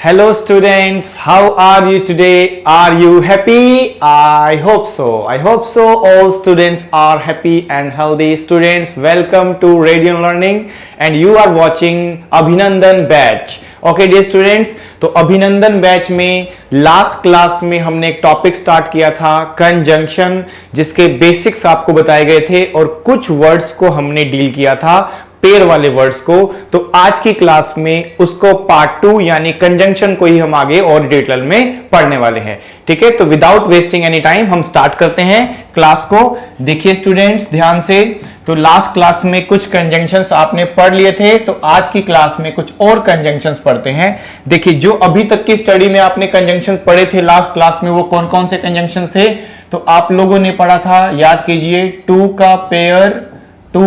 Hello students, how are you today? Are you happy? I hope so. I hope so. All students are happy and healthy. Students, welcome to Radiant Learning and you are watching Abhinandan Batch. Okay dear students, तो अभिनंदन batch में last class में हमने एक topic start किया था conjunction, जिसके basics आपको बताए गए थे और कुछ वर्ड्स को हमने डील किया था, पेयर वाले वर्ड्स को। तो आज की क्लास में उसको पार्ट 2 यानी कंजंक्शन को ही हम आगे और डिटेल में पढ़ने वाले हैं। ठीक है, तो विदाउट वेस्टिंग एनी टाइम हम स्टार्ट करते हैं क्लास को। देखिए स्टूडेंट्स ध्यान से, तो लास्ट क्लास में कुछ कंजंक्शंस आपने पढ़ लिए थे, तो आज की क्लास में कुछ और कंजंक्शंस पढ़ते हैं। देखिए जो अभी तक की स्टडी में आपने कंजंक्शंस पढ़े थे लास्ट क्लास में, वो कौन कौन से कंजंक्शंस थे? तो आप लोगों ने पढ़ा था, याद कीजिए, टू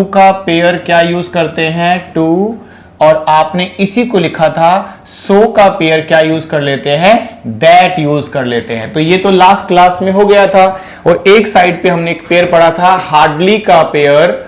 का पेयर क्या यूज करते हैं? टू। और आपने इसी को लिखा था, सो का पेयर क्या यूज कर लेते हैं? दैट यूज कर लेते हैं। तो ये तो लास्ट क्लास में हो गया था। और एक साइड पे हमने एक पेयर पढ़ा था, हार्डली का पेयर,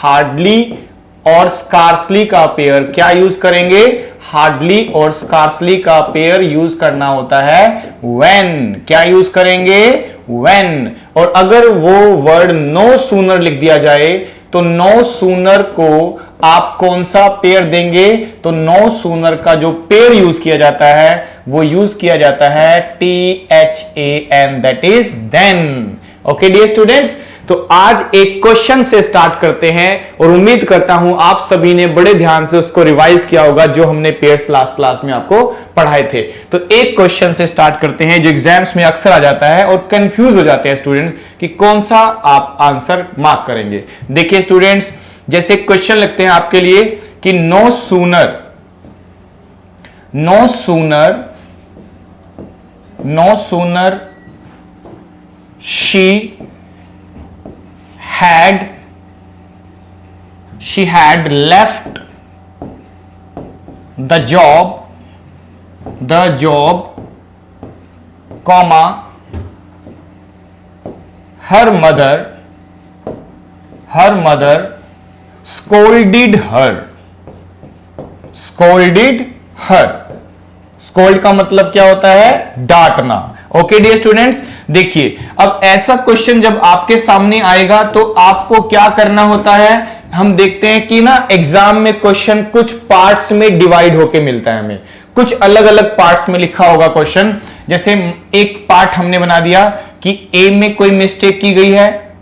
हार्डली और स्कार्सली का पेयर क्या यूज करेंगे? हार्डली और स्कार्सली का पेयर यूज करना होता है व्हेन। क्या यूज करेंगे? व्हेन। और अगर वो वर्ड नो सूनर लिख दिया जाए तो नो सूनर को आप कौन सा पेयर देंगे? तो नो सूनर का जो पेयर यूज किया जाता है वो यूज किया जाता है THAN, that is then. Okay dear students, तो आज एक क्वेश्चन से स्टार्ट करते हैं और उम्मीद करता हूं आप सभी ने बड़े ध्यान से उसको रिवाइज किया होगा जो हमने पेयर्स लास्ट क्लास में आपको पढ़ाए थे। तो एक क्वेश्चन से स्टार्ट करते हैं जो एग्जाम्स में अक्सर आ जाता है और कंफ्यूज हो जाते हैं स्टूडेंट्स कि कौन सा आप आंसर मार्क करेंगे। देखिए स्टूडेंट्स, जैसे क्वेश्चन लिखते हैं आपके लिए कि no sooner she had left the job, comma, her mother scolded her। Scold का मतलब क्या होता है? डांटना। ओके डियर स्टूडेंट्स, देखिए अब ऐसा क्वेश्चन जब आपके सामने आएगा तो आपको क्या करना होता है? हम देखते हैं कि ना एग्जाम में क्वेश्चन कुछ पार्ट्स में डिवाइड होके मिलता है, हमें कुछ अलग अलग पार्ट्स में लिखा होगा क्वेश्चन। जैसे एक पार्ट हमने बना दिया कि ए में कोई मिस्टेक की गई है,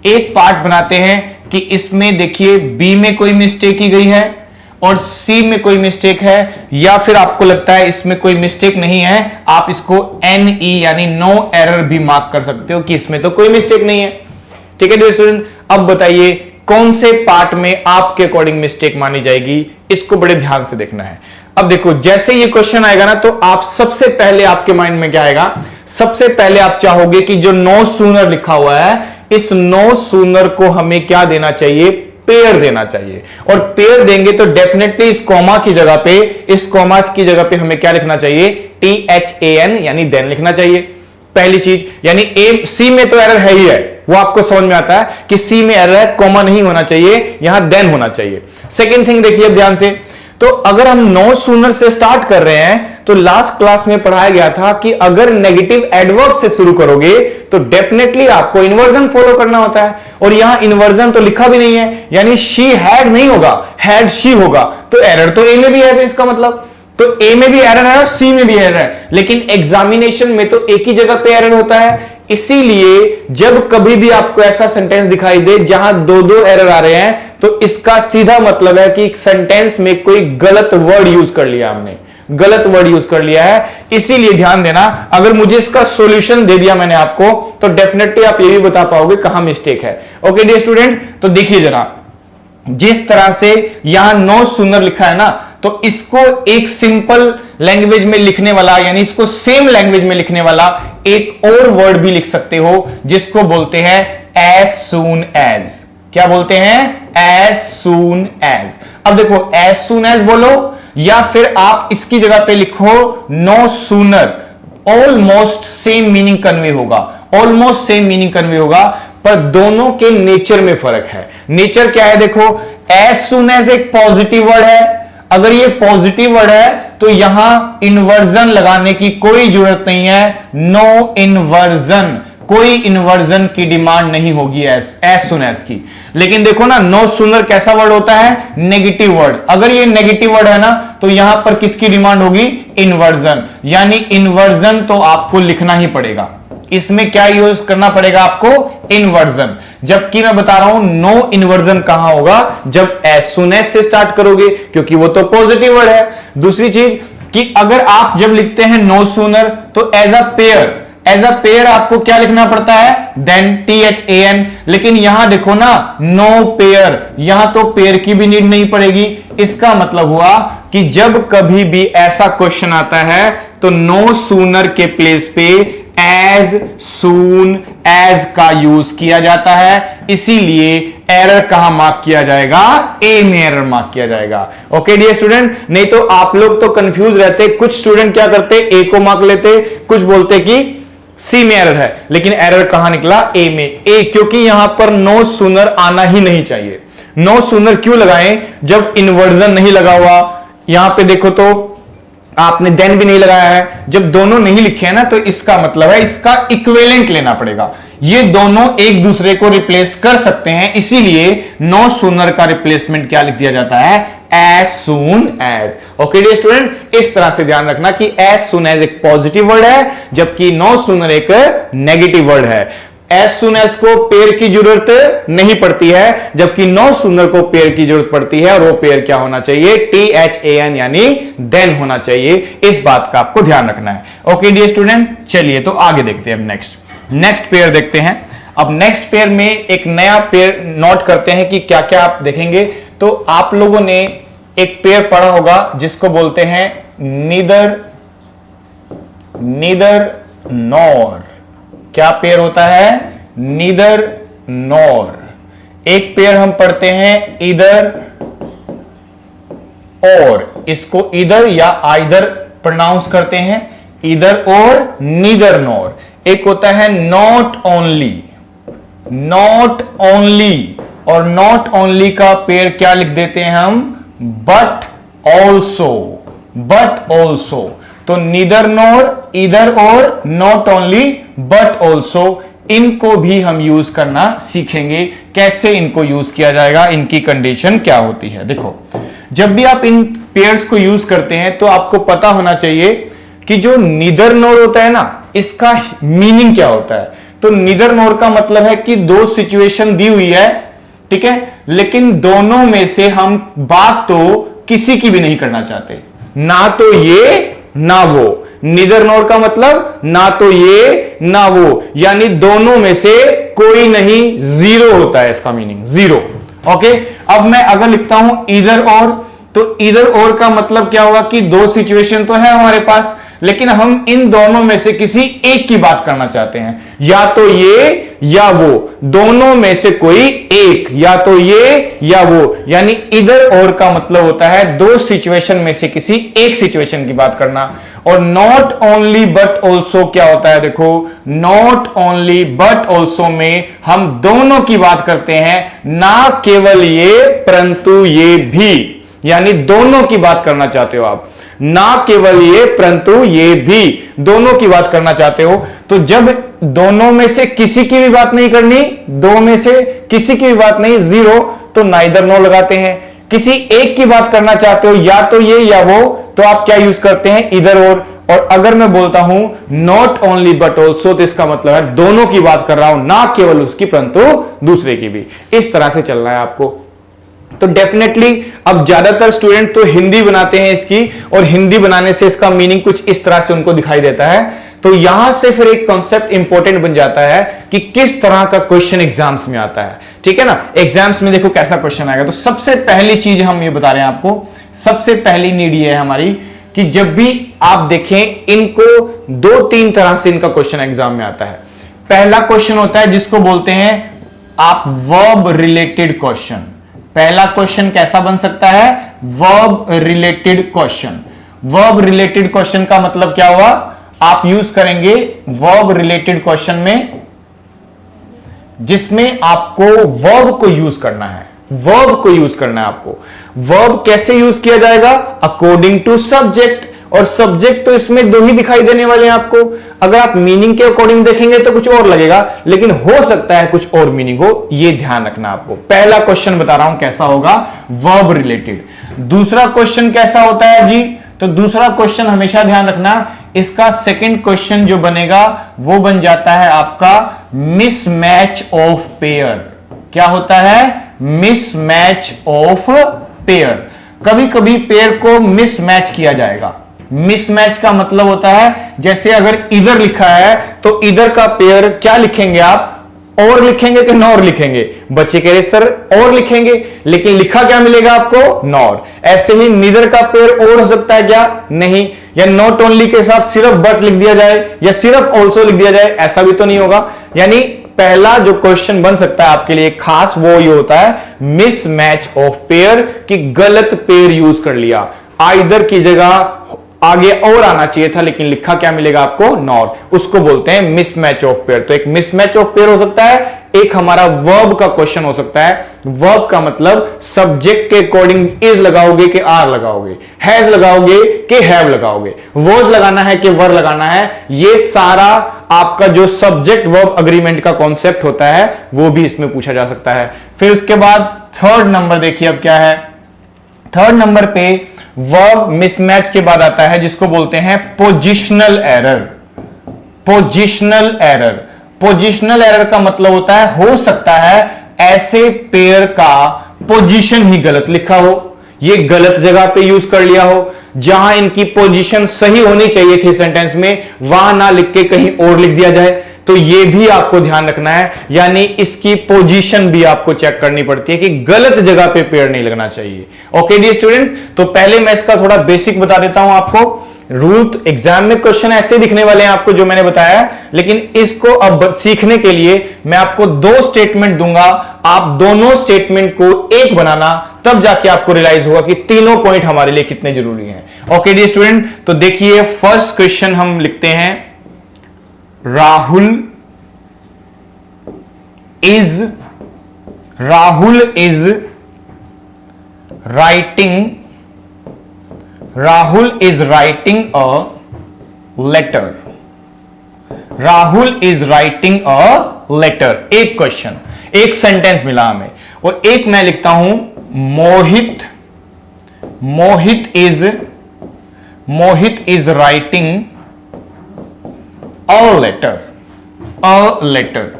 एक पार्ट बनाते हैं कि इसमें देखिए बी में कोई मिस्टेक की गई है और सी में कोई मिस्टेक है, या फिर आपको लगता है इसमें कोई मिस्टेक नहीं है, आप इसको NE यानी नो एरर भी मार्क कर सकते हो कि इसमें तो कोई मिस्टेक नहीं है। ठीक है डियर स्टूडेंट, अब बताइए कौन से पार्ट में आपके अकॉर्डिंग मिस्टेक मानी जाएगी, इसको बड़े ध्यान से देखना है। अब देखो जैसे ये क्वेश्चन आएगा ना, तो आप सबसे पहले आपके माइंड में क्या आएगा? सबसे पहले आप चाहोगे कि जो नो सूनर लिखा हुआ है, इस नो सूनर को हमें क्या देना चाहिए? पेयर देना चाहिए। और पेयर देंगे तो डेफिनेटली इस कॉमा की जगह पे हमें क्या लिखना चाहिए? THAN यानी देन लिखना चाहिए। पहली चीज, यानी सी में तो एरर है ही है, वो आपको समझ में आता है कि सी में एरर है, कॉमा नहीं होना चाहिए, यहां देन होना चाहिए। सेकेंड थिंग देखिए ध्यान से, तो अगर हम नो सूनर से स्टार्ट कर रहे हैं तो लास्ट क्लास में पढ़ाया गया था कि अगर नेगेटिव एडवर्ब से शुरू करोगे तो डेफिनेटली आपको इन्वर्जन फॉलो करना होता है, और यहां इन्वर्जन तो लिखा भी नहीं है, यानी शी हैड नहीं होगा, हैड शी होगा। तो एरर तो ए में भी है, इसका मतलब तो ए में भी एरर है और सी में भी एरर है, लेकिन एग्जामिनेशन में तो एक ही जगह पे एरर होता है। इसीलिए जब कभी भी आपको ऐसा सेंटेंस दिखाई दे जहां दो एरर आ रहे हैं, तो इसका सीधा मतलब है कि सेंटेंस में कोई गलत वर्ड यूज कर लिया, हमने गलत वर्ड यूज कर लिया है। इसीलिए ध्यान देना, अगर मुझे इसका सॉल्यूशन दे दिया मैंने आपको, तो डेफिनेटली आप ये भी बता पाओगे कहां मिस्टेक है। ओके डियर स्टूडेंट, तो देखिए जरा, जिस तरह से यहां नो सूनर लिखा है ना, तो इसको एक सिंपल लैंग्वेज में लिखने वाला, यानी इसको सेम लैंग्वेज में लिखने वाला एक और वर्ड भी लिख सकते हो, जिसको बोलते हैं एज सून एज। क्या बोलते हैं? As soon as. अब देखो एज सून एज बोलो, या फिर आप इसकी जगह पे लिखो no sooner. Almost same meaning convey होगा, ऑलमोस्ट सेम मीनिंग कन्वे होगा, पर दोनों के नेचर में फर्क है। नेचर क्या है? देखो एज सून एज एक पॉजिटिव वर्ड है, अगर ये पॉजिटिव वर्ड है तो यहां इन्वर्जन लगाने की कोई जरूरत नहीं है, नो इन्वर्जन, कोई इन्वर्जन की डिमांड नहीं होगी एज सुन एज की। लेकिन देखो ना, नो सूनर कैसा वर्ड होता है, नेगेटिव वर्ड। अगर ये नेगेटिव वर्ड है ना तो यहां पर किसकी डिमांड होगी, इन्वर्जन, यानी इन्वर्जन तो आपको लिखना ही पड़ेगा। इसमें क्या यूज करना पड़ेगा आपको, इन्वर्जन। जबकि मैं बता रहा हूं नो इन्वर्जन कहां होगा, जब एज सुन एज से स्टार्ट करोगे, क्योंकि वो तो पॉजिटिव वर्ड है। दूसरी चीज कि अगर आप जब लिखते हैं नो सूनर तो एज अ पेयर आपको क्या लिखना पड़ता है, देन THAN। लेकिन यहां देखो ना, नो पेयर, यहां तो पेयर की भी नीड नहीं पड़ेगी। इसका मतलब हुआ कि जब कभी भी ऐसा क्वेश्चन आता है तो नो सूनर के प्लेस पे एज सून एज का यूज किया जाता है। इसीलिए एरर कहां मार्क किया जाएगा, ए में एरर मार्क किया जाएगा। ओके डियर स्टूडेंट, नहीं तो आप लोग तो कंफ्यूज रहते। कुछ स्टूडेंट क्या करते, ए को मार्क लेते, कुछ बोलते कि सी में एरर है, लेकिन एरर कहां निकला, ए में। ए क्योंकि यहां पर नो सूनर आना ही नहीं चाहिए। नो सूनर क्यों लगाएं जब इन्वर्जन नहीं लगा हुआ। यहां पे देखो तो आपने देन भी नहीं लगाया है। जब दोनों नहीं लिखे हैं ना तो इसका मतलब है इसका इक्विवेलेंट लेना पड़ेगा। ये दोनों एक दूसरे को रिप्लेस कर सकते हैं, इसीलिए नो सूनर का रिप्लेसमेंट क्या लिख दिया जाता है, as soon as. Okay dear student, इस तरह से ध्यान रखना कि एज सून एज एक पॉजिटिव वर्ड है, जबकि नो सूनर एक नेगेटिव वर्ड है। एज सून एज को पेयर की जरूरत नहीं पड़ती है, जबकि नो सूनर को पेयर की जरूरत पड़ती है, और वो पेयर क्या होना चाहिए, THAN यानी देन होना चाहिए। इस बात का आपको ध्यान रखना है। ओके डियर स्टूडेंट, चलिए तो आगे देखते हैं। अब नेक्स्ट पेयर देखते हैं। अब नेक्स्ट पेयर में एक नया पेयर नोट करते हैं कि क्या क्या आप देखेंगे। तो आप लोगों ने एक पेयर पढ़ा होगा जिसको बोलते हैं नीदर नॉर। क्या पेयर होता है, नीदर नॉर। एक पेयर हम पढ़ते हैं इधर और, इसको इधर या आइदर प्रोनाउंस करते हैं, इधर और, नीदर नॉर। एक होता है नॉट ओनली, और नॉट ओनली का पेयर क्या लिख देते हैं हम, बट ऑल्सो। तो नीदर नॉर, इधर और, नॉट ओनली, बट ऑल्सो, इनको भी हम यूज करना सीखेंगे। कैसे इनको यूज किया जाएगा, इनकी कंडीशन क्या होती है। देखो, जब भी आप इन पेयर्स को यूज करते हैं तो आपको पता होना चाहिए कि जो नीदर नॉर होता है ना, इसका मीनिंग क्या होता है। तो नीदर नॉर का मतलब है कि दो सिचुएशन दी हुई है, ठीक है, लेकिन दोनों में से हम बात तो किसी की भी नहीं करना चाहते, ना तो ये ना वो। नीदर नॉर का मतलब ना तो ये ना वो, यानी दोनों में से कोई नहीं, जीरो होता है इसका मीनिंग, जीरो। ओके, अब मैं अगर लिखता हूं इधर और, तो इधर और का मतलब क्या हुआ कि दो सिचुएशन तो है हमारे पास, लेकिन हम इन दोनों में से किसी एक की बात करना चाहते हैं, या तो ये या वो, दोनों में से कोई एक, या तो ये या वो। यानी इधर और का मतलब होता है दो सिचुएशन में से किसी एक सिचुएशन की बात करना। और नॉट ओनली बट ऑल्सो क्या होता है, देखो, नॉट ओनली बट ऑल्सो में हम दोनों की बात करते हैं, ना केवल ये परंतु ये भी, यानी दोनों की बात करना चाहते हो आप, ना केवल ये परंतु ये भी, दोनों की बात करना चाहते हो। तो जब दोनों में से किसी की भी बात नहीं करनी, दो में से किसी की भी बात नहीं, जीरो, तो नाइदर नो लगाते हैं। किसी एक की बात करना चाहते हो, या तो ये या वो, तो आप क्या यूज करते हैं, इधर और अगर मैं बोलता हूं नॉट ओनली बट ऑल्सो, तो इसका मतलब है दोनों की बात कर रहा हूं, ना केवल उसकी परंतु दूसरे की भी। इस तरह से चलना है आपको। तो डेफिनेटली अब ज्यादातर स्टूडेंट तो हिंदी बनाते हैं इसकी, और हिंदी बनाने से इसका मीनिंग कुछ इस तरह से उनको दिखाई देता है। तो यहां से फिर एक कॉन्सेप्ट इंपॉर्टेंट बन जाता है कि किस तरह का क्वेश्चन एग्जाम्स में आता है, ठीक है ना। एग्जाम्स में देखो कैसा क्वेश्चन आएगा। तो सबसे पहली चीज हम ये बता रहे हैं आपको, सबसे पहली नीड ये है हमारी कि जब भी आप देखें इनको, दो तीन तरह से इनका क्वेश्चन एग्जाम में आता है। पहला क्वेश्चन होता है जिसको बोलते हैं आप वर्ब रिलेटेड क्वेश्चन। पहला क्वेश्चन कैसा बन सकता है, verb related question. Verb related question का मतलब क्या हुआ, आप यूज करेंगे वर्ब रिलेटेड क्वेश्चन में जिसमें आपको वर्ब को यूज करना है। वर्ब को यूज करना है आपको। वर्ब कैसे यूज किया जाएगा? अकॉर्डिंग टू सब्जेक्ट, और सब्जेक्ट तो इसमें दो ही दिखाई देने वाले हैं आपको। अगर आप मीनिंग के अकॉर्डिंग देखेंगे तो कुछ और लगेगा, लेकिन हो सकता है कुछ और मीनिंग हो, यह ध्यान रखना आपको। पहला क्वेश्चन बता रहा हूं कैसा होगा, वर्ब रिलेटेड। दूसरा क्वेश्चन कैसा होता है जी? तो दूसरा क्वेश्चन हमेशा ध्यान रखना, इसका सेकंड क्वेश्चन जो बनेगा वो बन जाता है आपका मिसमैच ऑफ पेयर। क्या होता है? Mismatch of pair. कभी कभी पेयर को मिसमैच किया जाएगा। मिसमैच का मतलब होता है जैसे अगर इधर लिखा है तो इधर का पेयर क्या लिखेंगे आप? और लिखेंगे कि नॉर लिखेंगे? बच्चे कह रहे सर और लिखेंगे, लेकिन लिखा क्या मिलेगा आपको? नॉर। ऐसे ही नीदर का पेयर और हो सकता है क्या? नहीं। या नॉट ओनली के साथ सिर्फ बट लिख दिया जाए या सिर्फ ऑल्सो लिख दिया जाए, ऐसा भी तो नहीं होगा। यानी पहला जो क्वेश्चन बन सकता है आपके लिए खास, वो ये होता है मिसमैच ऑफ पेयर, कि गलत पेयर यूज कर लिया। आइदर की जगह आगे और आना चाहिए था, लेकिन लिखा क्या मिलेगा आपको? नॉट। उसको बोलते हैं मिसमैच ऑफ पेयर। तो एक मिसमैच ऑफ पेयर हो सकता है, एक हमारा वर्ब का क्वेश्चन हो सकता है। वर्ब का मतलब सब्जेक्ट के अकॉर्डिंग इज लगाओगे कि आर लगाओगे, हैज लगाओगे कि हैव लगाओगे, वॉज लगाना है कि वर लगाना है। ये सारा आपका जो सब्जेक्ट वर्ब अग्रीमेंट का कॉन्सेप्ट होता है वो भी इसमें पूछा जा सकता है। फिर उसके बाद थर्ड नंबर देखिए अब क्या है। थर्ड नंबर पे वर्ब मिसमैच के बाद आता है जिसको बोलते हैं positional error. Positional error, positional error का मतलब होता है, हो सकता है ऐसे पेयर का पोजीशन ही गलत लिखा हो, ये गलत जगह पे यूज कर लिया हो, जहां इनकी पोजीशन सही होनी चाहिए थी सेंटेंस में, वहां ना लिख के कहीं और लिख दिया जाए। तो ये भी आपको ध्यान रखना है, यानी इसकी पोजीशन भी आपको चेक करनी पड़ती है कि गलत जगह पे पेयर नहीं लगना चाहिए। ओके डी स्टूडेंट, तो पहले मैं इसका थोड़ा बेसिक बता देता हूं आपको। रूल एग्जाम में क्वेश्चन ऐसे दिखने वाले हैं आपको जो मैंने बताया, लेकिन इसको अब सीखने के लिए मैं आपको दो स्टेटमेंट दूंगा, आप दोनों स्टेटमेंट को एक बनाना, तब जाके आपको रियलाइज होगा कि तीनों पॉइंट हमारे लिए कितने जरूरी हैं। ओके डी स्टूडेंट, तो देखिए फर्स्ट क्वेश्चन हम लिखते हैं, Rahul is writing a letter. Rahul is writing a letter. एक क्वेश्चन, एक सेंटेंस मिला हमें, और एक मैं लिखता हूं Mohit is writing a letter.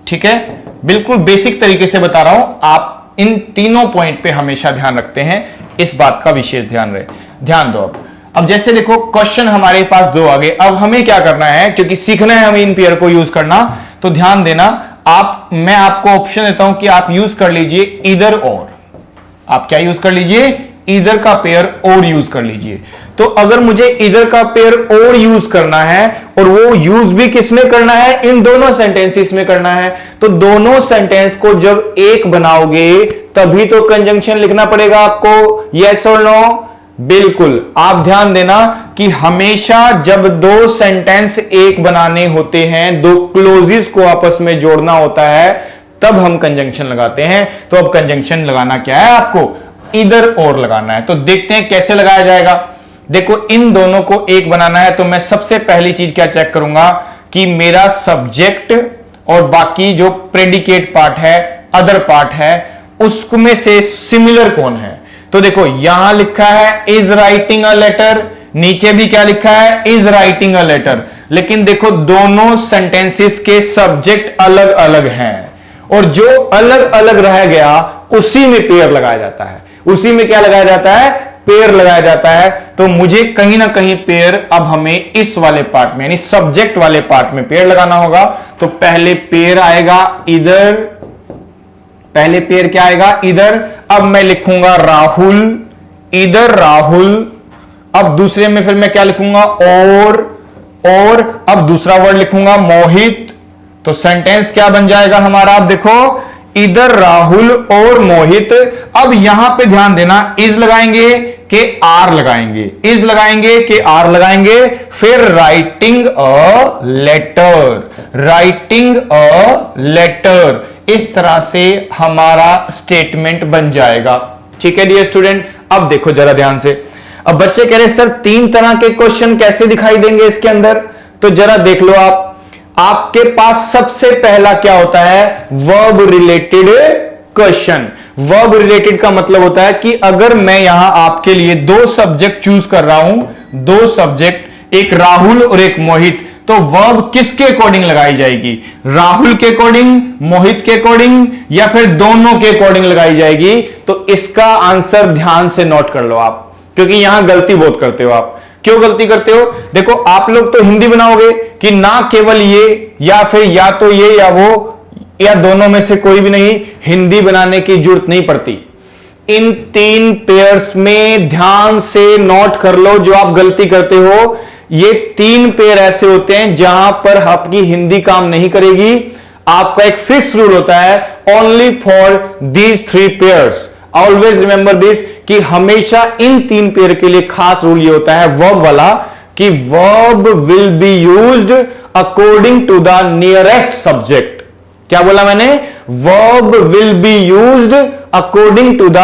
ठीक है, बिल्कुल बेसिक तरीके से बता रहा हूं, आप इन तीनों पॉइंट पे हमेशा ध्यान रखते हैं, इस बात का विशेष ध्यान दो। अब जैसे देखो क्वेश्चन हमारे पास दो आ गए, अब हमें क्या करना है, क्योंकि सीखना है हमें इन पेयर को यूज करना, तो ध्यान देना, मैं आपको ऑप्शन देता हूं कि आप यूज कर लीजिए इधर और। आप क्या यूज कर लीजिए? इधर का पेयर और यूज कर लीजिए। तो अगर मुझे इधर का पेयर और यूज करना है, और वो यूज भी किस में करना है? इन दोनों सेंटेंसेस में करना है। तो दोनों सेंटेंस को जब एक बनाओगे तभी तो कंजंक्शन लिखना पड़ेगा आपको, यस और नो? बिल्कुल। आप ध्यान देना कि हमेशा जब दो सेंटेंस एक बनाने होते हैं, दो क्लोजेस को आपस में जोड़ना होता है, तब हम कंजंक्शन लगाते हैं। तो अब कंजंक्शन लगाना क्या है आपको? इधर और लगाना है। तो देखते हैं कैसे लगाया जाएगा। देखो इन दोनों को एक बनाना है, तो मैं सबसे पहली चीज क्या चेक करूंगा कि मेरा सब्जेक्ट और बाकी जो प्रेडिकेट पार्ट है, अदर पार्ट है, उसमें से सिमिलर कौन है। तो देखो यहां लिखा है इज राइटिंग अ लेटर, नीचे भी क्या लिखा है? Is writing a letter. लेकिन देखो दोनों सेंटेंसेस के सब्जेक्ट अलग अलग हैं, और जो अलग अलग रह गया उसी में पेयर लगाया जाता है। उसी में क्या लगाया जाता है? पेयर लगाया जाता है। तो मुझे कहीं ना कहीं पेयर अब हमें इस वाले पार्ट में, यानी सब्जेक्ट वाले पार्ट में पेयर लगाना होगा। तो पहले पेयर आएगा इधर, पहले पेयर क्या आएगा? इधर। अब मैं लिखूंगा राहुल, इधर राहुल। अब दूसरे में फिर मैं क्या लिखूंगा? और अब दूसरा वर्ड लिखूंगा मोहित। तो सेंटेंस क्या बन जाएगा हमारा? आप देखो इधर राहुल और मोहित। अब यहां पे ध्यान देना, इज लगाएंगे कि आर लगाएंगे, इज लगाएंगे कि आर लगाएंगे। फिर writing a letter, writing a letter. इस तरह से हमारा स्टेटमेंट बन जाएगा। ठीक है डियर स्टूडेंट, अब देखो जरा ध्यान से। अब बच्चे कह रहे सर 3 तरह के क्वेश्चन कैसे दिखाई देंगे इसके अंदर, तो जरा देख लो आप। आपके पास सबसे पहला क्या होता है, verb related question. Verb related का मतलब होता है कि अगर मैं यहां आपके लिए 2 सब्जेक्ट चूज कर रहा हूं, 2 सब्जेक्ट, एक राहुल और एक मोहित, तो वर्ब किसके अकॉर्डिंग लगाई जाएगी, राहुल के अकॉर्डिंग, मोहित के अकॉर्डिंग, या फिर दोनों के अकॉर्डिंग लगाई जाएगी। तो इसका आंसर ध्यान से नोट कर लो आप, क्योंकि यहां गलती बहुत करते हो आप। क्यों गलती करते हो, देखो आप लोग तो हिंदी बनाओगे कि ना केवल ये, या फिर या तो ये या वो, या दोनों में से कोई भी नहीं। हिंदी बनाने की जरूरत नहीं पड़ती। इन 3 पेयर्स में ध्यान से नोट कर लो जो आप गलती करते हो। ये 3 पेयर ऐसे होते हैं जहां पर आपकी हिंदी काम नहीं करेगी। आपका एक फिक्स रूल होता है, only for these 3 pairs. Always remember this, कि हमेशा इन 3 पेयर के लिए खास रूल ये होता है वर्ब वाला, कि verb will be used according to the nearest subject. क्या बोला मैंने, verb will be used according to the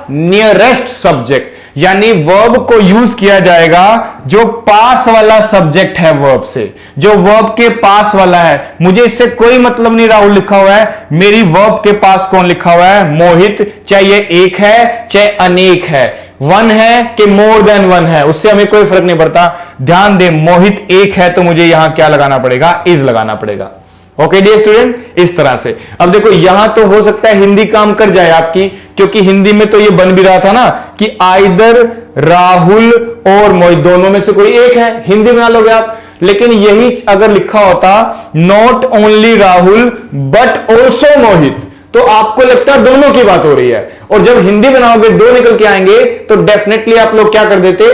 nearest subject, यानी वर्ब को यूज किया जाएगा जो पास वाला सब्जेक्ट है वर्ब से, जो वर्ब के पास वाला है। मुझे इससे कोई मतलब नहीं राहुल लिखा हुआ है, मेरी वर्ब के पास कौन लिखा हुआ है, मोहित, चाहे ये एक है चाहे अनेक है, 1 है कि मोर देन 1 है, उससे हमें कोई फर्क नहीं पड़ता। ध्यान दे, मोहित एक है तो मुझे यहां क्या लगाना पड़ेगा, इज लगाना पड़ेगा। ओके डियर स्टूडेंट, इस तरह से। अब देखो यहां तो हो सकता है हिंदी काम कर जाए आपकी, क्योंकि हिंदी में तो ये बन भी रहा था ना कि आइदर राहुल और मोहित, दोनों में से कोई एक है, हिंदी बना लोगे आप। लेकिन यही अगर लिखा होता not only Rahul but also Mohit, तो आपको लगता है दोनों की बात हो रही है। और जब हिंदी बनाओगे 2 निकल के आएंगे तो डेफिनेटली आप लोग क्या कर देते,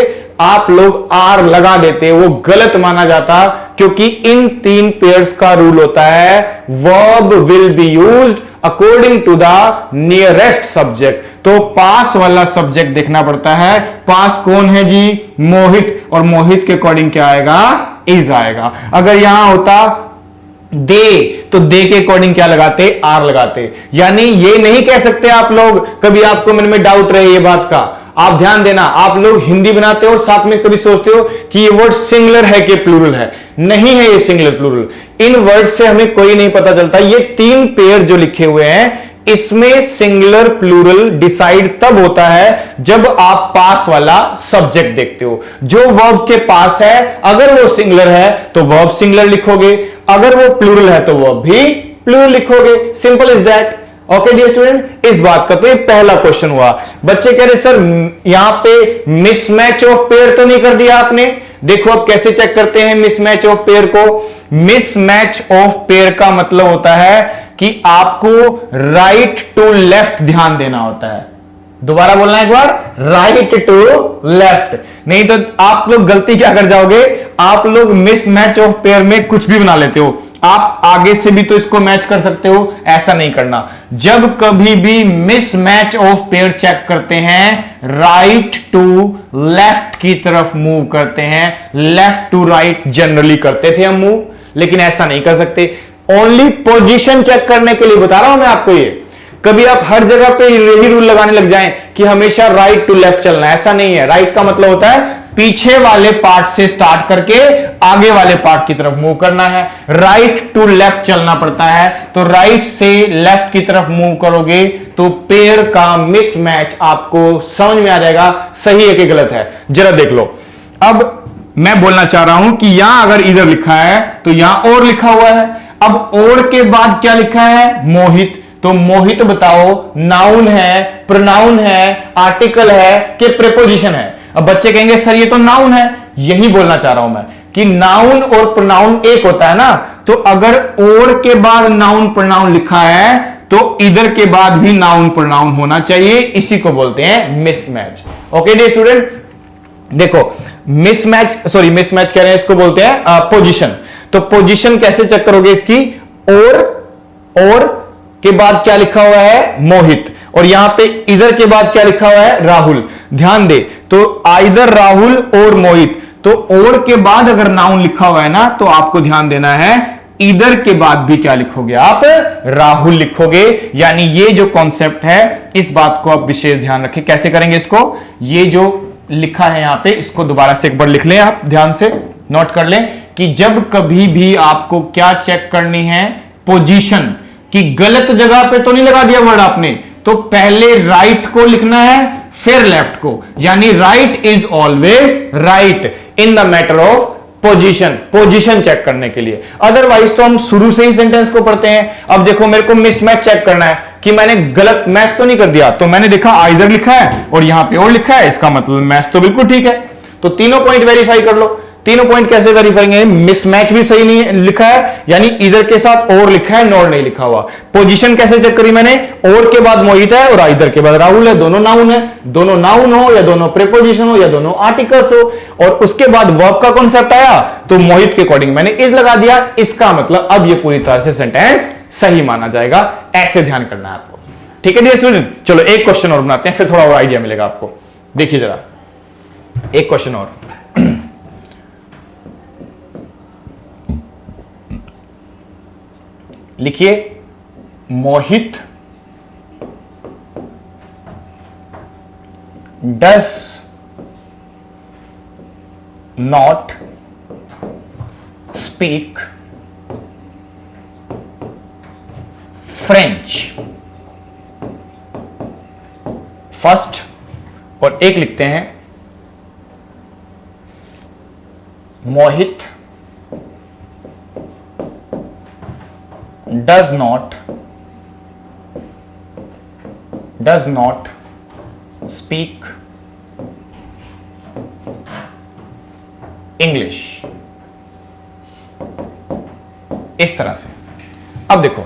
आप लोग आर लगा देते, वो गलत माना जाता, क्योंकि इन 3 पेयर्स का रूल होता है verb will be used according to the nearest subject. तो पास वाला सब्जेक्ट देखना पड़ता है। पास कौन है जी, मोहित, और मोहित के अकॉर्डिंग क्या आएगा, इज आएगा। अगर यहां होता दे, तो दे के अकॉर्डिंग क्या लगाते, आर लगाते। यानी ये नहीं कह सकते आप लोग, कभी आपको मन में डाउट रहे ये बात का, आप ध्यान देना, आप लोग हिंदी बनाते हो साथ में कभी सोचते हो कि ये वर्ड सिंगुलर है कि प्लूरल है। नहीं है ये सिंगुलर प्लूरल। इन वर्ड से हमें कोई नहीं पता चलता। ये 3 पेयर जो लिखे हुए हैं, इसमें सिंगुलर प्लूरल डिसाइड तब होता है जब आप पास वाला सब्जेक्ट देखते हो। जो वर्ब के पास है, अगर वो सिंगुलर है तो वर्ब सिंगुलर लिखोगे, अगर वो प्लूरल है तो वर्ब भी प्लूरल लिखोगे। Simple is that. Okay dear student, इस बात का तो ये पहला क्वेश्चन हुआ। बच्चे कह रहे सर यहां पे मिसमैच ऑफ पेयर तो नहीं कर दिया आपने। देखो अब कैसे चेक करते हैं मिसमैच ऑफ पेयर को। मिसमैच ऑफ पेयर का मतलब होता है कि आपको राइट टू लेफ्ट ध्यान देना होता है। दोबारा बोलना एक बार, राइट टू लेफ्ट। नहीं तो आप लोग गलती क्या कर जाओगे, आप लोग मिसमैच ऑफ पेयर में कुछ भी बना लेते हो। आप आगे से भी तो इसको मैच कर सकते हो, ऐसा नहीं करना। जब कभी भी मिसमैच ऑफ पेयर चेक करते हैं, राइट टू लेफ्ट की तरफ मूव करते हैं। लेफ्ट टू राइट जनरली करते थे हम मूव, लेकिन ऐसा नहीं कर सकते। ओनली पोजीशन चेक करने के लिए बता रहा हूं मैं आपको ये। कभी आप हर जगह पे यही रूल लगाने लग जाएं कि हमेशा राइट टू लेफ्ट चलना, ऐसा नहीं है। राइट का मतलब होता है पीछे वाले पार्ट से स्टार्ट करके आगे वाले पार्ट की तरफ मूव करना है। राइट टू लेफ्ट चलना पड़ता है, तो राइट से लेफ्ट की तरफ मूव करोगे तो पेयर का मिसमैच आपको समझ में आ जाएगा, सही है कि गलत है। जरा देख लो। अब मैं बोलना चाह रहा हूं कि यहां अगर इधर लिखा है तो यहां और लिखा हुआ है। अब और के बाद क्या लिखा है, मोहित। तो मोहित बताओ नाउन है, प्रोनाउन है, आर्टिकल है कि प्रीपोजिशन है। अब बच्चे कहेंगे सर ये तो नाउन है। यही बोलना चाह रहा हूं मैं कि नाउन और प्रोनाउन एक होता है ना। तो अगर और के बाद नाउन प्रोनाउन लिखा है तो इधर के बाद भी नाउन प्रोनाउन होना चाहिए। इसी को बोलते हैं मिसमैच। ओके डियर स्टूडेंट, देखो मिसमैच कह रहे हैं, इसको बोलते हैं पोजीशन। तो पोजीशन कैसे चेक करोगे इसकी, और के बाद क्या लिखा हुआ है, मोहित, और यहां पे इधर के बाद क्या लिखा हुआ है, राहुल। ध्यान दे, तो आइदर राहुल और मोहित। तो और के बाद अगर नाउन लिखा हुआ है ना, तो आपको ध्यान देना है ईदर के बाद भी क्या लिखोगे आप, राहुल लिखोगे। यानी ये जो कॉन्सेप्ट है, इस बात को आप विशेष ध्यान रखें। कैसे करेंगे इसको, ये जो लिखा है यहां पे, इसको दोबारा से एक बार लिख लें, आप ध्यान से नोट कर लें कि जब कभी भी आपको क्या चेक करनी है, पोजीशन की गलत जगह पे तो नहीं लगा दिया वर्ड आपने, तो पहले राइट को लिखना है फिर लेफ्ट को। यानी right is always right in the matter of position check करने के लिए। अदरवाइज तो हम शुरू से ही सेंटेंस को पढ़ते हैं। अब देखो मेरे को मिसमैच चेक करना है कि मैंने गलत मैच तो नहीं कर दिया, तो मैंने देखा आइदर लिखा है और यहां पे और लिखा है, इसका मतलब मैच तो बिल्कुल ठीक है। तो तीनों पॉइंट वेरीफाई कर लो। तीनों पॉइंट कैसे वेरीफाई करेंगे, मिसमैच भी सही नहीं लिखा है, यानी इधर के साथ और लिखा है, नॉर नहीं लिखा हुआ। पोजीशन कैसे चेक करी मैंने, और के बाद मोहित है और इधर के बाद राहुल है, दोनों नाउन है। दोनों नाउन हो या दोनों प्रीपोजिशन हो या दोनों आर्टिकल्स हो, और उसके बाद वर्ब का कॉन्सेप्ट आया तो मोहित के अकॉर्डिंग मैंने इज लगा दिया। इसका मतलब अब ये पूरी तरह से सेंटेंस सही माना जाएगा। ऐसे ध्यान करना है आपको, ठीक है डियर स्टूडेंट। चलो एक क्वेश्चन और बनाते हैं, फिर थोड़ा और आइडिया मिलेगा आपको। देखिए जरा एक क्वेश्चन और, लिखिए Mohit does not speak French. First, और एक लिखते हैं मोहित does not speak English। इस तरह से। अब देखो,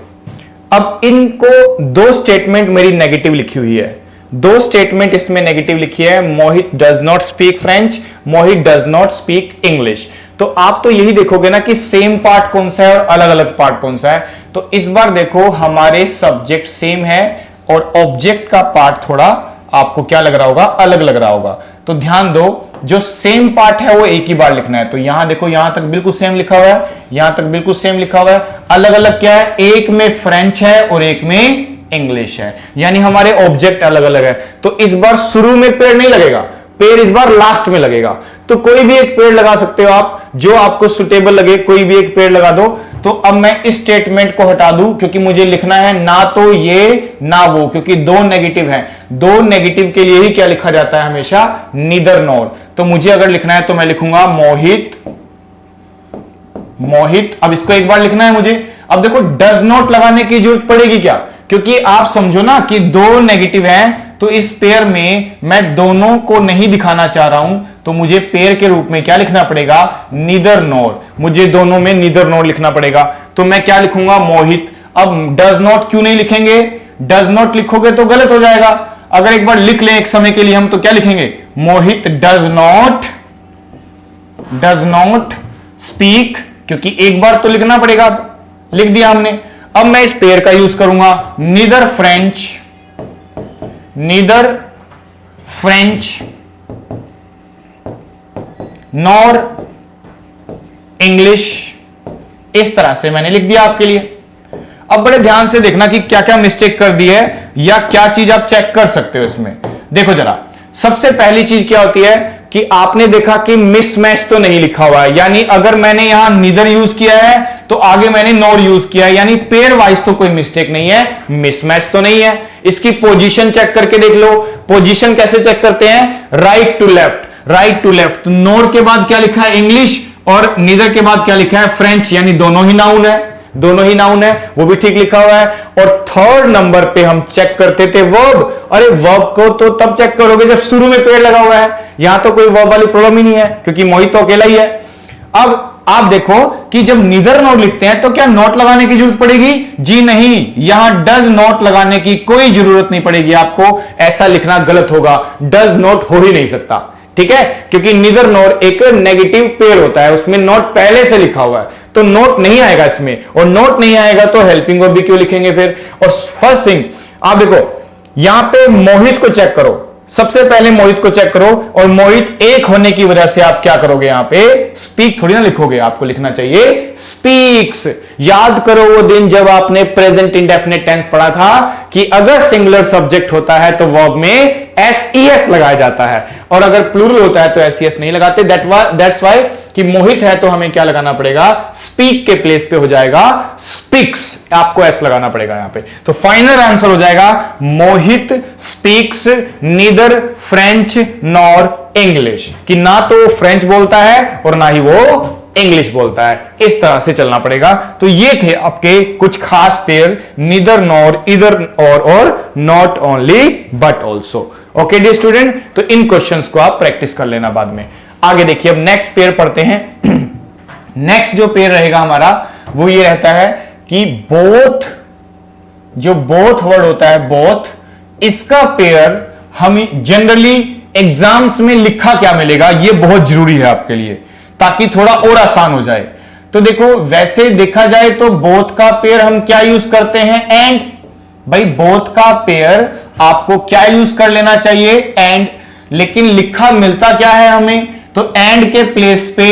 अब इनको दो स्टेटमेंट मेरी नेगेटिव लिखी हुई है, दो स्टेटमेंट इसमें नेगेटिव लिखी है, Mohit does not speak French, Mohit does not speak English. तो आप तो यही देखोगे ना कि सेम पार्ट कौन सा है और अलग अलग पार्ट कौन सा है। तो इस बार देखो हमारे सब्जेक्ट सेम है और ऑब्जेक्ट का पार्ट थोड़ा आपको क्या लग रहा होगा, अलग लग रहा होगा। तो ध्यान दो, जो सेम पार्ट है वो एक ही बार लिखना है। तो यहां देखो, यहां तक बिल्कुल सेम लिखा हुआ है, यहां तक बिल्कुल सेम लिखा हुआ है। अलग अलग क्या है, एक में फ्रेंच है और एक में इंग्लिश है, यानी हमारे ऑब्जेक्ट अलग अलग है। तो इस बार शुरू में पेड़ नहीं लगेगा, पेड़ इस बार लास्ट में लगेगा। तो कोई भी एक पेड़ लगा सकते हो आप, जो आपको सुटेबल लगे, कोई भी एक पेड़ लगा दो। तो अब मैं इस स्टेटमेंट को हटा दूं, क्योंकि मुझे लिखना है ना तो ये ना वो, क्योंकि दो नेगेटिव हैं। दो नेगेटिव के लिए ही क्या लिखा जाता है हमेशा, नीदर नॉर। तो मुझे अगर लिखना है तो मैं लिखूंगा मोहित। अब इसको एक बार लिखना है मुझे। अब देखो डज नॉट लगाने की जरूरत पड़ेगी क्या, क्योंकि आप समझो ना कि दो नेगेटिव हैं, तो इस पेयर में मैं दोनों को नहीं दिखाना चाह रहा हूं, तो मुझे पेयर के रूप में क्या लिखना पड़ेगा, नीदर नॉर। मुझे दोनों में नीदर नॉर लिखना पड़ेगा। तो मैं क्या लिखूंगा, मोहित। अब डज नॉट क्यों नहीं लिखेंगे, डज नॉट लिखोगे तो गलत हो जाएगा। अगर एक बार लिख लें एक समय के लिए हम, तो क्या लिखेंगे, मोहित डज नॉट स्पीक, क्योंकि एक बार तो लिखना पड़ेगा। लिख दिया हमने। अब मैं इस पेयर का यूज करूंगा, नीदर फ्रेंच नॉर इंग्लिश। इस तरह से मैंने लिख दिया आपके लिए। अब बड़े ध्यान से देखना कि क्या क्या मिस्टेक कर दी है या क्या चीज आप चेक कर सकते हो इसमें। देखो जरा, सबसे पहली चीज क्या होती है कि आपने देखा कि मिसमैच तो नहीं लिखा हुआ है, यानी अगर मैंने यहां नीदर यूज किया है तो आगे मैंने नॉर यूज किया है, यानी पेयर वाइज तो कोई मिस्टेक नहीं है, मिसमैच तो नहीं है। इसकी पोजीशन चेक करके देख लो। पोजीशन कैसे चेक करते हैं, राइट टू लेफ्ट। तो नॉर के बाद क्या लिखा है, इंग्लिश, और नीदर के बाद क्या लिखा है, फ्रेंच, यानी दोनों ही नाउन है, वो भी ठीक लिखा हुआ है। और थर्ड नंबर पे हम चेक करते थे वर्ब। अरे वर्ब को तो तब चेक करोगे जब शुरू में पेड़ लगा हुआ है, यहां तो कोई वर्ब वाली प्रॉब्लम ही नहीं है, क्योंकि मोहित तो अकेला ही है। अब आप देखो कि जब नीदर नॉट लिखते हैं तो क्या नॉट लगाने की जरूरत पड़ेगी, जी नहीं, यहां डज नॉट लगाने की कोई जरूरत नहीं पड़ेगी आपको। ऐसा लिखना गलत होगा, डज नॉट हो ही नहीं सकता, ठीक है, क्योंकि नीदर नॉर एक नेगेटिव पेयर होता है, उसमें नॉट पहले से लिखा हुआ है, तो नोट नहीं आएगा इसमें। और नोट नहीं आएगा तो हेल्पिंग वर्ब भी क्यों लिखेंगे फिर। और फर्स्ट थिंग आप देखो, यहां पे मोहित को चेक करो, सबसे पहले मोहित को चेक करो, और मोहित एक होने की वजह से आप क्या करोगे, यहां पे स्पीक थोड़ी ना लिखोगे, आपको लिखना चाहिए स्पीक्स। याद करो वो दिन जब आपने प्रेजेंट इंडेफिनिट टेंस पढ़ा था कि अगर सिंगुलर सब्जेक्ट होता है तो वर्ब में एस लगाया जाता है, और अगर प्लूरल होता है तो एस नहीं लगाते। दैट्स वाई कि मोहित है तो हमें क्या लगाना पड़ेगा, स्पीक के प्लेस पे हो जाएगा स्पीक्स, आपको एस लगाना पड़ेगा यहां पे। तो फाइनल आंसर हो जाएगा Mohit speaks neither French nor English, कि ना तो फ्रेंच बोलता है और ना ही वो इंग्लिश बोलता है। इस तरह से चलना पड़ेगा। तो ये थे आपके कुछ खास पेयर, नीदर नॉर, इधर और not only but also. Okay dear student, तो इन क्वेश्चंस को आप प्रैक्टिस कर लेना बाद में। आगे देखिए, अब नेक्स्ट पेयर पढ़ते हैं। नेक्स्ट जो पेयर रहेगा हमारा वो ये रहता है कि बोथ, जो बोथ वर्ड होता है बोथ, इसका पेयर हम जनरली एग्जाम्स में लिखा क्या मिलेगा, ये बहुत जरूरी है आपके लिए, ताकि थोड़ा और आसान हो जाए। तो देखो, वैसे देखा जाए तो बोथ का पेयर हम क्या यूज करते हैं, एंड। भाई बोथ का पेयर आपको क्या यूज कर लेना चाहिए, एंड। लेकिन लिखा मिलता क्या है हमें, तो एंड के प्लेस पे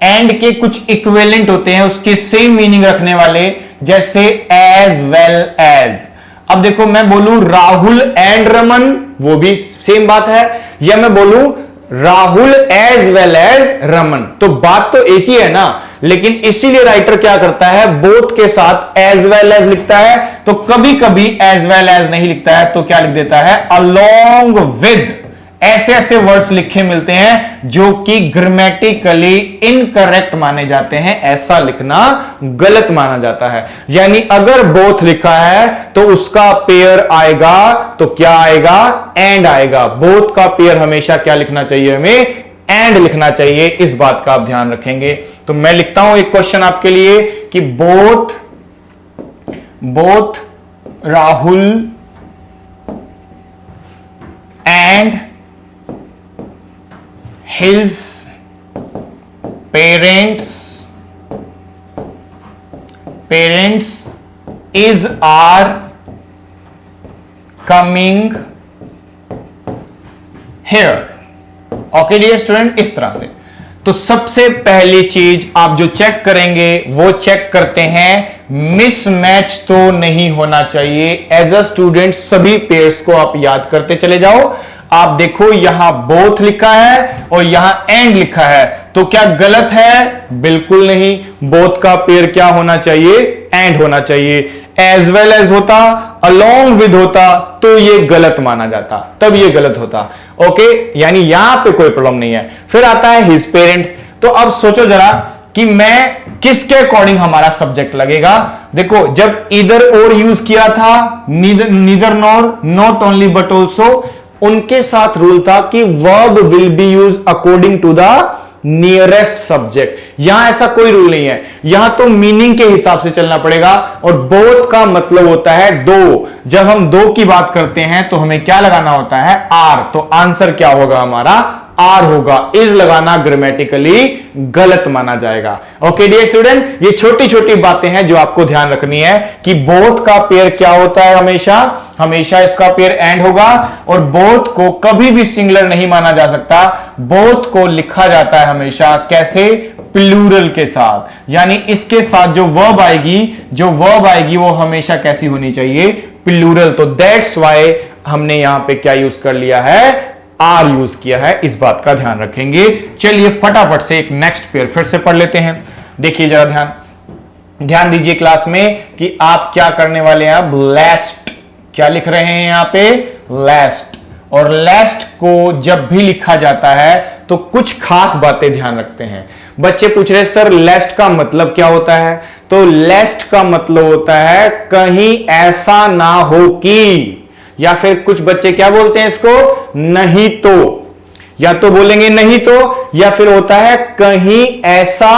एंड के कुछ इक्विवेलेंट होते हैं, उसके सेम मीनिंग रखने वाले, जैसे एज वेल एज। अब देखो, मैं बोलूं राहुल एंड रमन, वो भी सेम बात है, या मैं बोलूं Rahul as well as Raman, तो बात तो एक ही है ना। लेकिन इसीलिए राइटर क्या करता है, बोथ के साथ एज वेल एज लिखता है, तो कभी कभी एज वेल एज नहीं लिखता है तो क्या लिख देता है, अलोंग विद। ऐसे ऐसे वर्ड्स लिखे मिलते हैं जो कि ग्रामेटिकली इनकरेक्ट माने जाते हैं, ऐसा लिखना गलत माना जाता है। यानी अगर बोथ लिखा है तो उसका पेयर आएगा तो क्या आएगा, एंड आएगा। बोथ का पेयर हमेशा क्या लिखना चाहिए, हमें एंड लिखना चाहिए, इस बात का आप ध्यान रखेंगे। तो मैं लिखता हूं एक क्वेश्चन आपके लिए कि both Rahul and his parents are coming here। Okay dear student, इस तरह से। तो सबसे पहली चीज आप जो चेक करेंगे वो चेक करते हैं मिसमैच तो नहीं होना चाहिए। एज अ स्टूडेंट सभी पेयर्स को आप याद करते चले जाओ। आप देखो, यहां बोथ लिखा है और यहां एंड लिखा है, तो क्या गलत है, बिल्कुल नहीं। बोथ का पेयर क्या होना चाहिए, एंड होना चाहिए। एज वेल एज होता, अलोंग विद होता, तो ये गलत माना जाता, तब ये गलत होता। ओके, यानी यहां पे कोई प्रॉब्लम नहीं है। फिर आता है हिज पेरेंट्स। तो अब सोचो जरा कि मैं किसके अकॉर्डिंग हमारा सब्जेक्ट लगेगा। देखो, जब इधर और यूज किया था, neither nor, not only but also, उनके साथ रूल था कि verb will be use according to the nearest subject. यहां ऐसा कोई रूल नहीं है, यहां तो मीनिंग के हिसाब से चलना पड़ेगा। और बोथ का मतलब होता है दो। जब हम दो की बात करते हैं तो हमें क्या लगाना होता है, आर। तो आंसर क्या होगा हमारा, आर होगा। इज लगाना ग्रामेटिकली गलत माना जाएगा। ओके डियर स्टूडेंट, ये छोटी छोटी बातें हैं जो आपको ध्यान रखनी है कि बोथ का पेयर क्या होता है, हमेशा इसका पेयर एंड होगा। और बोथ को कभी भी सिंगुलर नहीं माना जा सकता, बोथ को लिखा जाता है हमेशा कैसे, प्लूरल के साथ। यानी इसके साथ जो वर्ब आएगी वो हमेशा कैसी होनी चाहिए, प्लूरल। तो दैट्स वाई हमने यहां पे क्या यूज कर लिया है, आर यूज किया है। इस बात का ध्यान रखेंगे। चलिए फटाफट से एक नेक्स्ट पेयर फिर से पढ़ लेते हैं। देखिए जरा ध्यान दीजिए क्लास में कि आप क्या करने वाले हैं। अब लेस्ट क्या लिख रहे हैं यहां पे, लेस्ट। और लेस्ट को जब भी लिखा जाता है तो कुछ खास बातें ध्यान रखते हैं। बच्चे पूछ रहे सर लेस्ट का मतलब क्या होता है, तो लेस्ट का मतलब होता है कहीं ऐसा ना हो कि, या फिर कुछ बच्चे क्या बोलते हैं इसको, नहीं तो, या तो बोलेंगे नहीं तो, या फिर होता है कहीं ऐसा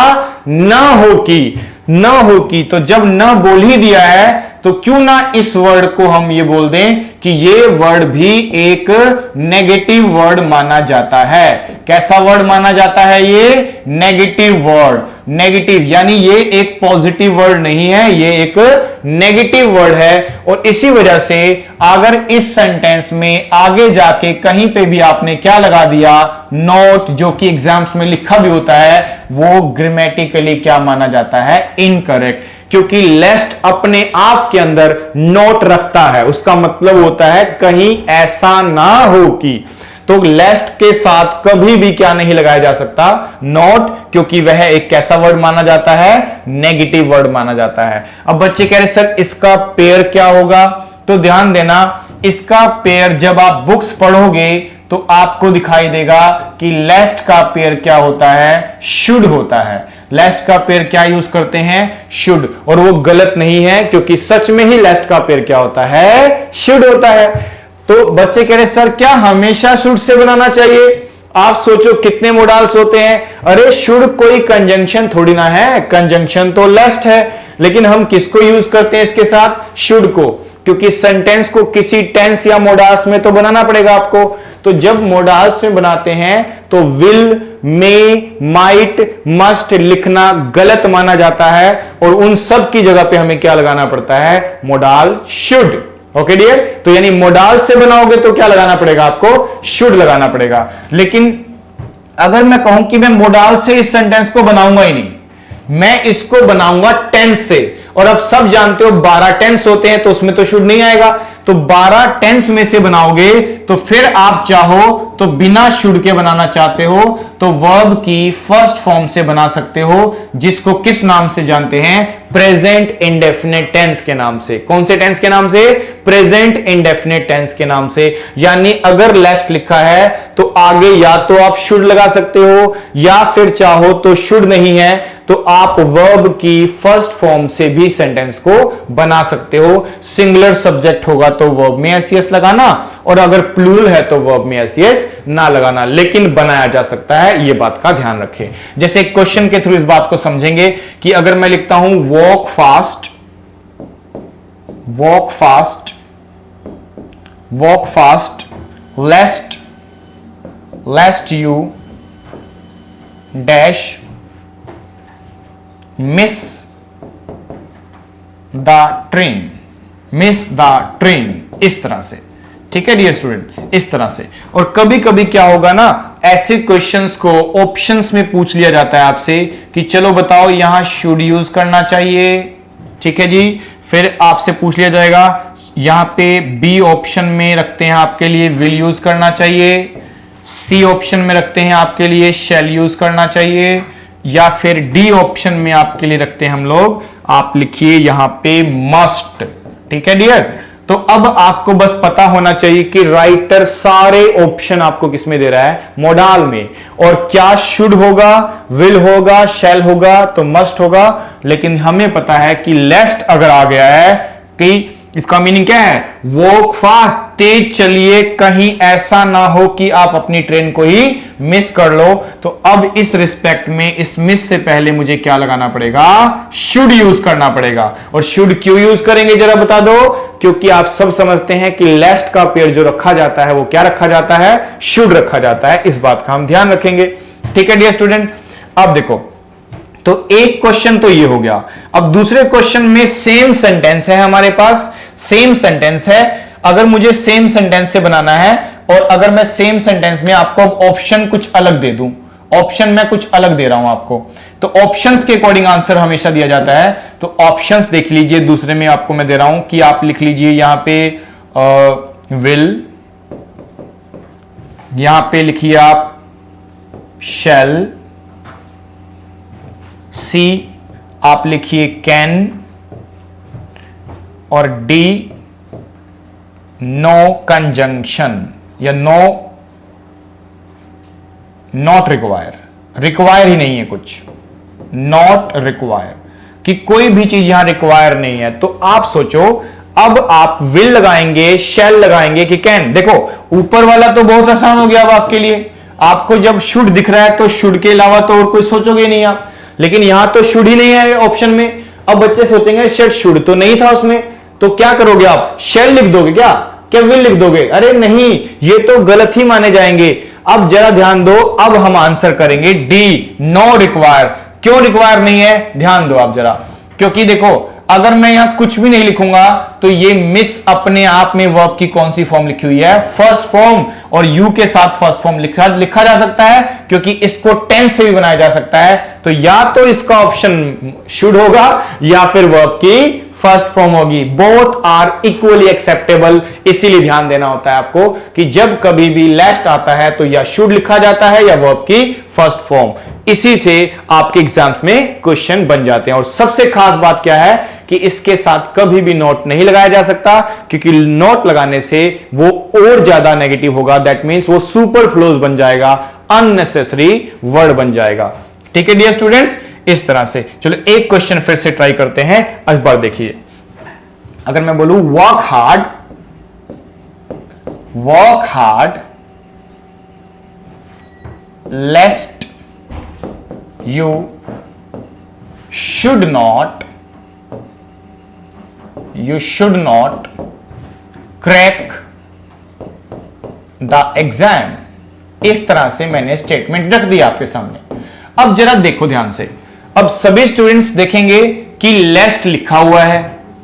ना हो कि। तो जब ना बोल ही दिया है तो क्यों ना इस वर्ड को हम ये बोल दें कि ये वर्ड भी एक नेगेटिव वर्ड माना जाता है। कैसा वर्ड माना जाता है ये, नेगेटिव वर्ड। नेगेटिव, यानी ये एक पॉजिटिव वर्ड नहीं है, ये एक नेगेटिव वर्ड है। और इसी वजह से अगर इस सेंटेंस में आगे जाके कहीं पे भी आपने क्या लगा दिया, नॉट, जो कि एग्जाम्स में लिखा भी होता है, वो ग्रामेटिकली क्या माना जाता है, इनकरेक्ट। क्योंकि लेस्ट अपने आप के अंदर नोट रखता है, उसका मतलब होता है कहीं ऐसा ना हो कि, तो लेस्ट के साथ कभी भी क्या नहीं लगाया जा सकता, नॉट, क्योंकि वह एक कैसा वर्ड माना जाता है, नेगेटिव वर्ड माना जाता है। अब बच्चे कह रहे सर इसका पेयर क्या होगा, तो ध्यान देना, इसका पेयर जब आप बुक्स पढ़ोगे तो आपको दिखाई देगा कि लेस्ट का पेयर क्या होता है, शुड होता है। लेस्ट का पेयर क्या यूज करते हैं, शुड, और वो गलत नहीं है क्योंकि सच में ही लेस्ट का पेयर क्या होता है, शुड होता है। तो बच्चे कह रहे सर क्या हमेशा शुड से बनाना चाहिए? आप सोचो कितने मोडाल्स होते हैं, अरे शुड कोई कंजंक्शन थोड़ी ना है, कंजंक्शन तो लेस्ट है, लेकिन हम किसको यूज करते हैं इसके साथ, शुड को, क्योंकि सेंटेंस को किसी टेंस या मोडाल्स में तो बनाना पड़ेगा आपको। तो जब मोडाल्स में बनाते हैं तो विल, मे, माइट, मस्ट लिखना गलत माना जाता है, और उन सब की जगह पे हमें क्या लगाना पड़ता है, मोडाल शुड। ओके डियर, तो यानी मोडाल से बनाओगे तो क्या लगाना पड़ेगा आपको, शुड लगाना पड़ेगा। लेकिन अगर मैं कहूं कि मैं मोडाल से इस सेंटेंस को बनाऊंगा ही नहीं, मैं इसको बनाऊंगा टेंस से, और अब सब जानते हो 12 टेंस होते हैं तो उसमें तो शुड नहीं आएगा, तो 12 टेंस में से बनाओगे तो फिर आप चाहो तो बिना शुड के बनाना चाहते हो तो वर्ब की फर्स्ट फॉर्म से बना सकते हो, जिसको किस नाम से जानते हैं, प्रेजेंट इंडेफिनिट टेंस के नाम से। कौन से टेंस के नाम से, प्रेजेंट इंडेफिनिट टेंस के नाम से। यानी अगर लेस्ट लिखा है तो आगे या तो आप शुड लगा सकते हो, या फिर चाहो तो शुड नहीं है तो आप वर्ब की फर्स्ट फॉर्म से भी सेंटेंस को बना सकते हो। सिंगुलर सब्जेक्ट होगा तो वर्ब में एसईएस लगाना, और अगर प्लूरल है तो वर्ब में एसईएस ना लगाना, लेकिन बनाया जा सकता है, ये बात का ध्यान रखें। जैसे क्वेश्चन के थ्रू इस बात को समझेंगे कि अगर मैं लिखता हूं walk fast, walk fast, walk fast, lest, lest you dash miss the train, miss the train, इस तरह से। ठीक है डियर स्टूडेंट, इस तरह से। और कभी कभी क्या होगा ना, ऐसे क्वेश्चंस को ऑप्शंस में पूछ लिया जाता है आपसे कि चलो बताओ यहां शुड यूज करना चाहिए, ठीक है जी, फिर आपसे पूछ लिया जाएगा यहां पे बी ऑप्शन में रखते हैं आपके लिए विल यूज करना चाहिए, सी ऑप्शन में रखते हैं आपके लिए शैल यूज करना चाहिए, या फिर डी ऑप्शन में आपके लिए रखते हैं हम लोग, आप लिखिए यहां पे मस्ट। ठीक है डियर, तो अब आपको बस पता होना चाहिए कि राइटर सारे ऑप्शन आपको किसमें दे रहा है, मोडाल में, और क्या शुड होगा, विल होगा, शैल होगा, तो मस्ट होगा। लेकिन हमें पता है कि लेस्ट अगर आ गया है कि इसका मीनिंग क्या है, वॉक फास्ट, तेज चलिए, कहीं ऐसा ना हो कि आप अपनी ट्रेन को ही मिस कर लो। तो अब इस रिस्पेक्ट में इस मिस से पहले मुझे क्या लगाना पड़ेगा, शुड यूज करना पड़ेगा। और शुड क्यों यूज करेंगे जरा बता दो, क्योंकि आप सब समझते हैं कि लेस्ट का पेयर जो रखा जाता है वो क्या रखा जाता है, शुड रखा जाता है। इस बात का हम ध्यान रखेंगे। ठीक है डियर स्टूडेंट, अब देखो, तो एक क्वेश्चन तो ये हो गया। अब दूसरे क्वेश्चन में सेम सेंटेंस है हमारे पास, सेम सेंटेंस है। अगर मुझे सेम सेंटेंस से बनाना है, और अगर मैं सेम सेंटेंस में आपको ऑप्शन कुछ अलग दे दूं, ऑप्शन में कुछ अलग दे रहा हूं आपको, तो ऑप्शंस के अकॉर्डिंग आंसर हमेशा दिया जाता है। तो ऑप्शंस देख लीजिए, दूसरे में आपको मैं दे रहा हूं कि आप लिख लीजिए यहां पे विल, यहां पे लिखिए आप शैल, सी आप लिखिए कैन, और डी नो कंजंक्शन या नो नॉट रिक्वायर, रिक्वायर ही नहीं है कुछ, नॉट रिक्वायर, कि कोई भी चीज यहां रिक्वायर नहीं है। तो आप सोचो अब आप विल लगाएंगे, शैल लगाएंगे कि कैन। देखो ऊपर वाला तो बहुत आसान हो गया अब आपके लिए, आपको जब शुड दिख रहा है तो शुड के अलावा तो और कोई सोचोगे नहीं आप, लेकिन यहां तो शुड ही नहीं है ऑप्शन में। अब बच्चे सोचेंगे शेट शुड तो नहीं था उसमें, तो क्या करोगे आप, शैल लिख दोगे क्या विल लिख दोगे? अरे नहीं, ये तो गलत ही माने जाएंगे। अब जरा ध्यान दो, अब हम आंसर करेंगे डी नो रिक्वायर। क्यों रिक्वायर नहीं है, ध्यान दो आप जरा, क्योंकि देखो अगर मैं यहां कुछ भी नहीं लिखूंगा तो ये मिस अपने आप में वर्ब की कौन सी फॉर्म लिखी हुई है, फर्स्ट फॉर्म, और यू के साथ फर्स्ट फॉर्म लिखा जा सकता है, क्योंकि इसको टेंस से भी बनाया जा सकता है। तो या तो इसका ऑप्शन शुड होगा या फिर वर्ब की फर्स्ट फॉर्म होगी। Both are equally acceptable. इसीलिए ध्यान देना होता है आपको कि जब कभी भी लास्ट आता है तो या शुड लिखा जाता है या वर्ब की फर्स्ट फॉर्म। इसी से आपके एग्जाम्स में क्वेश्चन बन जाते हैं। और सबसे खास बात क्या है कि इसके साथ कभी भी नोट नहीं लगाया जा सकता, क्योंकि नोट लगाने से वो और ज्यादा नेगेटिव होगा। दैट मीन्स वो सुपरफ्लोज बन जाएगा, अननेसेसरी वर्ड बन जाएगा। ठीक है डियर स्टूडेंट्स, इस तरह से। चलो एक क्वेश्चन फिर से ट्राई करते हैं। इस बार देखिए, अगर मैं बोलूं work hard lest you should not crack the exam. इस तरह से मैंने स्टेटमेंट रख दिया आपके सामने। अब जरा देखो ध्यान से, अब सभी स्टूडेंट्स देखेंगे कि लेस्ट लिखा हुआ है।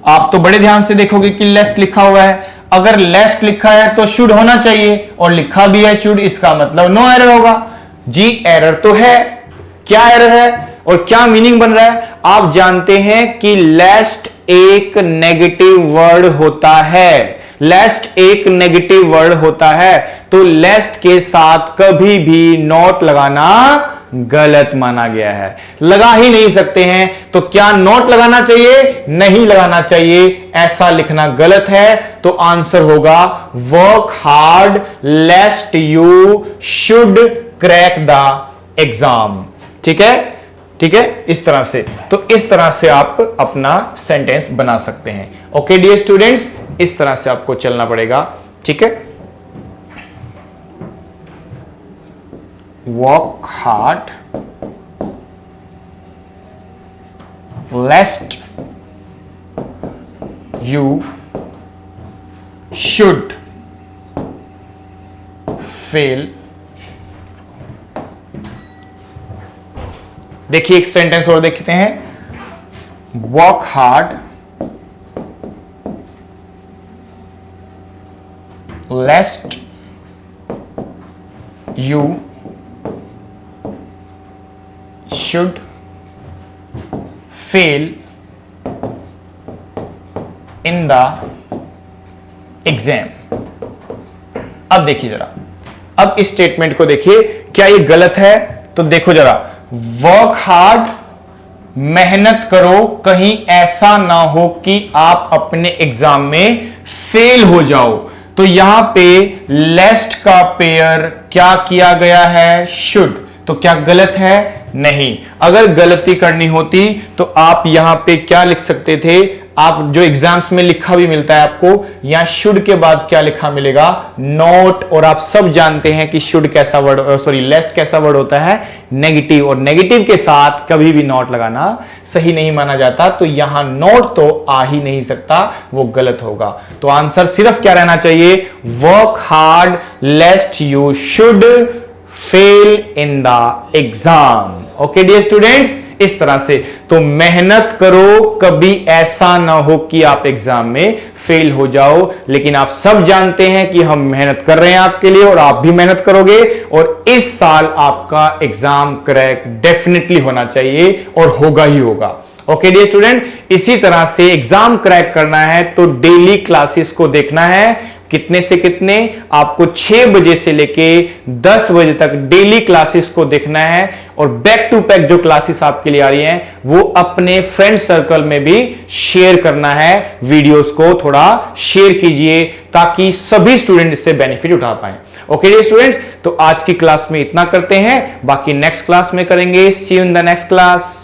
आप तो बड़े ध्यान से देखोगे कि लेस्ट लिखा हुआ है। अगर लेस्ट लिखा है तो शुड होना चाहिए, और लिखा भी है शुड, इसका मतलब नो एरर होगा। जी एरर तो है। क्या एरर है और क्या मीनिंग बन रहा है? आप जानते हैं कि लेस्ट एक नेगेटिव वर्ड होता है। लेस्ट एक नेगेटिव वर्ड होता है, तो लेस्ट के साथ कभी भी नॉट लगाना गलत माना गया है। लगा ही नहीं सकते हैं। तो क्या नॉट लगाना चाहिए? नहीं लगाना चाहिए। ऐसा लिखना गलत है। तो आंसर होगा work hard lest you should crack the exam. ठीक है, ठीक है, इस तरह से। तो इस तरह से आप अपना सेंटेंस बना सकते हैं। ओके डियर स्टूडेंट्स, इस तरह से आपको चलना पड़ेगा। ठीक है, work hard lest you should fail। देखिए एक सेंटेंस और देखते हैं, work hard lest you should fail in the exam। अब देखिए जरा, अब इस स्टेटमेंट को देखिए, क्या ये गलत है? तो देखो जरा, वर्क हार्ड, मेहनत करो, कहीं ऐसा ना हो कि आप अपने एग्जाम में फेल हो जाओ। तो यहां पे लेस्ट का पेयर क्या किया गया है? शुड। तो क्या गलत है? नहीं। अगर गलती करनी होती तो आप यहां पे क्या लिख सकते थे? आप जो एग्जाम्स में लिखा भी मिलता है आपको, यहां शुड के बाद क्या लिखा मिलेगा? नॉट। और आप सब जानते हैं कि शुड कैसा वर्ड, सॉरी लेस्ट कैसा वर्ड होता है? नेगेटिव। और नेगेटिव के साथ कभी भी नॉट लगाना सही नहीं माना जाता। तो यहां नॉट तो आ ही नहीं सकता, वो गलत होगा। तो आंसर सिर्फ क्या रहना चाहिए? Work hard lest you should fail in the exam. Okay dear students, इस तरह से। तो मेहनत करो, कभी ऐसा ना हो कि आप एग्जाम में फेल हो जाओ। लेकिन आप सब जानते हैं कि हम मेहनत कर रहे हैं आपके लिए, और आप भी मेहनत करोगे, और इस साल आपका एग्जाम क्रैक डेफिनेटली होना चाहिए, और होगा ही होगा। ओके डियर स्टूडेंट, इसी तरह से एग्जाम क्रैक करना है तो डेली क्लासेस को देखना है। कितने से कितने? आपको 6 बजे से लेके 10 बजे तक डेली क्लासेस को देखना है। और बैक टू बैक जो क्लासेस आपके लिए आ रही हैं, वो अपने फ्रेंड सर्कल में भी शेयर करना है। वीडियोस को थोड़ा शेयर कीजिए ताकि सभी स्टूडेंट इससे बेनिफिट उठा पाए। ओके डियर स्टूडेंट्स, तो आज की क्लास में इतना करते हैं, बाकी नेक्स्ट क्लास में करेंगे। See you in the next class.